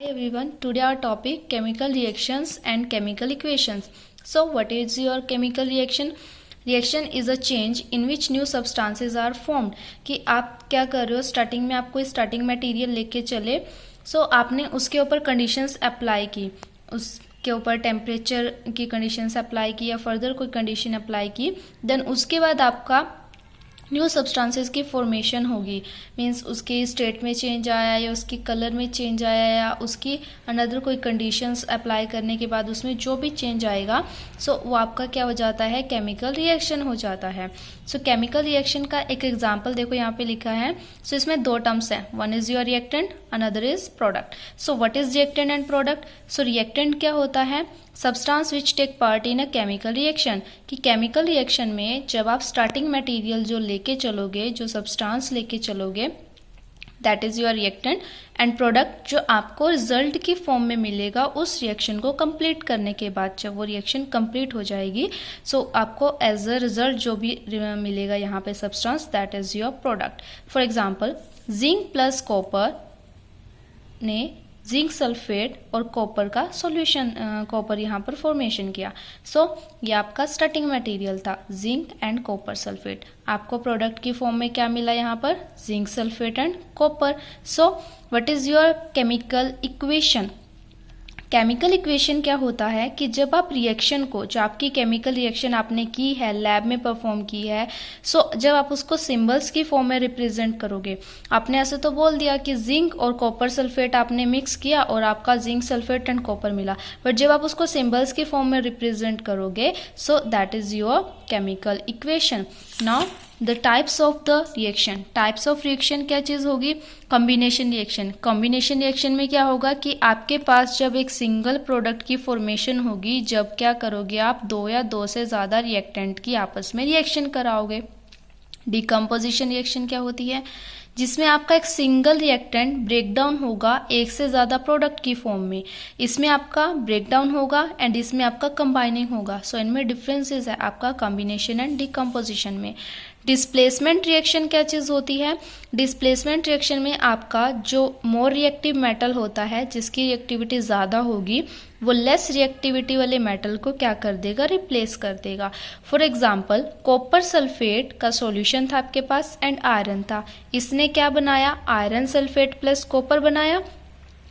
Hi everyone, today our topic chemical reactions and chemical equations. So what is your chemical reaction? Reaction is a change in which new substances are formed. कि आप क्या कर रहे हो, starting में आप कोई स्टार्टिंग मटेरियल लेके चले, सो आपने उसके ऊपर कंडीशंस अप्लाई की, उसके ऊपर टेम्परेचर की कंडीशंस अप्लाई की या फर्दर कोई कंडीशन अप्लाई की, देन उसके बाद आपका न्यू सब्सटेंसेस की फॉर्मेशन होगी। मींस उसके स्टेट में चेंज आया या उसकी कलर में चेंज आया या उसकी अनदर कोई कंडीशंस अप्लाई करने के बाद उसमें जो भी चेंज आएगा सो वो आपका क्या हो जाता है, केमिकल रिएक्शन हो जाता है। सो केमिकल रिएक्शन का एक एग्जांपल देखो यहाँ पे लिखा है। सो इसमें दो टर्म्स हैं, one is your reactant, another is product. So what is reactant and product? So reactant क्या होता है? Substance which take part in a chemical reaction. कि केमिकल रिएक्शन में जब आप स्टार्टिंग मटेरियल जो लेके चलोगे, जो सब्सटेंस लेके चलोगे, that is your reactant. And product जो आपको रिजल्ट की फॉर्म में मिलेगा उस रिएक्शन को कंप्लीट करने के बाद, जब वो रिएक्शन कंप्लीट हो जाएगी सो आपको एज अ रिजल्ट जो भी मिलेगा यहाँ पे substance, that is your product. For example, zinc plus copper ने जिंक सल्फेट और कॉपर का सॉल्यूशन, कॉपर यहाँ पर फॉर्मेशन किया। सो ये आपका स्टार्टिंग मटेरियल था, जिंक एंड कॉपर सल्फेट। आपको प्रोडक्ट की फॉर्म में क्या मिला यहाँ पर? Zinc sulphate and copper. So what is your chemical equation? Chemical equation क्या होता है कि जब आप रिएक्शन को, जो आपकी केमिकल रिएक्शन आपने की है, लैब में परफॉर्म की है, सो जब आप उसको सिंबल्स की फॉर्म में रिप्रेजेंट करोगे, आपने ऐसे तो बोल दिया कि जिंक और कॉपर सल्फेट आपने मिक्स किया और आपका जिंक सल्फेट एंड कॉपर मिला, बट जब आप उसको सिंबल्स की फॉर्म में रिप्रेजेंट करोगे so that is your chemical equation. Now the types of the reaction. Types of reaction क्या चीज़ होगी? Combination reaction. कॉम्बिनेशन रिएक्शन में क्या होगा कि आपके पास जब एक सिंगल प्रोडक्ट की फॉर्मेशन होगी, जब क्या करोगे आप, दो या दो से ज़्यादा रिएक्टेंट की आपस में रिएक्शन कराओगे। डिकम्पोजिशन रिएक्शन क्या होती है? जिसमें आपका एक सिंगल रिएक्टेंट ब्रेकडाउन होगा एक से ज़्यादा प्रोडक्ट की फॉर्म में। इसमें आपका ब्रेकडाउन होगा एंड इसमें आपका कंबाइनिंग होगा। सो इनमें डिफरेंसेस है आपका कॉम्बिनेशन एंड डिकम्पोजिशन में। डिस्प्लेसमेंट रिएक्शन क्या चीज़ होती है? डिस्प्लेसमेंट रिएक्शन में आपका जो मोर रिएक्टिव मेटल होता है, जिसकी रिएक्टिविटी ज़्यादा होगी, वो लेस रिएक्टिविटी वाले मेटल को क्या कर देगा? रिप्लेस कर देगा। फॉर एग्जाम्पल, कॉपर सल्फेट का सॉल्यूशन था आपके पास एंड आयरन था, इसने क्या बनाया? आयरन सल्फेट प्लस कॉपर बनाया।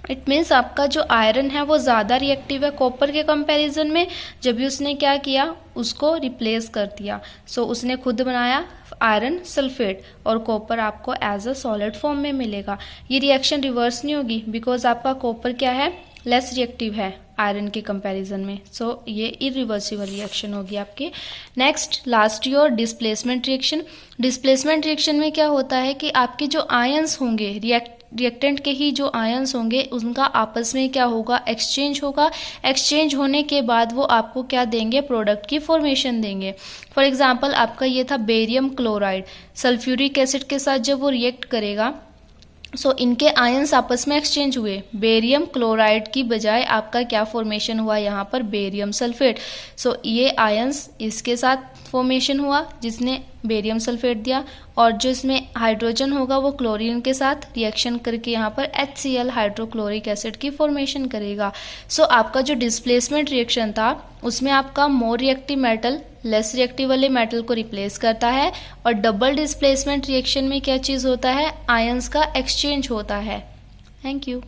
इट मीन्स आपका जो आयरन है वो ज़्यादा रिएक्टिव है कॉपर के कंपैरिजन में, जब भी उसने क्या किया, उसको रिप्लेस कर दिया। सो उसने खुद बनाया आयरन सल्फेट और कॉपर आपको एज अ सॉलिड फॉर्म में मिलेगा। ये रिएक्शन रिवर्स नहीं होगी बिकॉज आपका कॉपर क्या है? लेस रिएक्टिव है आयरन के कंपैरिजन में। सो ये इरिवर्सिबल रिएक्शन होगी आपके। Next, last your displacement reaction. Displacement reaction में क्या होता है कि आपके जो आयंस होंगे, रिएक्टेंट के ही जो आयंस होंगे, उनका आपस में क्या होगा? एक्सचेंज होगा। एक्सचेंज होने के बाद वो आपको क्या देंगे? प्रोडक्ट की फॉर्मेशन देंगे। फॉर एग्जांपल, आपका ये था बेरियम क्लोराइड, सल्फ्यूरिक एसिड के साथ जब वो रिएक्ट करेगा सो इनके आयंस आपस में एक्सचेंज हुए। बेरियम क्लोराइड की बजाय आपका क्या फॉर्मेशन हुआ यहाँ पर? Barium sulphate. सो ये आयंस इसके साथ फॉर्मेशन हुआ जिसने बेरियम सल्फेट दिया, और जो इसमें हाइड्रोजन होगा वो क्लोरीन के साथ रिएक्शन करके यहाँ पर HCl हाइड्रोक्लोरिक एसिड की फॉर्मेशन करेगा। सो आपका जो डिस्प्लेसमेंट रिएक्शन था उसमें आपका more reactive metal less reactive वाले मेटल को रिप्लेस करता है, और डबल डिस्प्लेसमेंट रिएक्शन में क्या चीज़ होता है? आयंस का एक्सचेंज होता है। Thank you.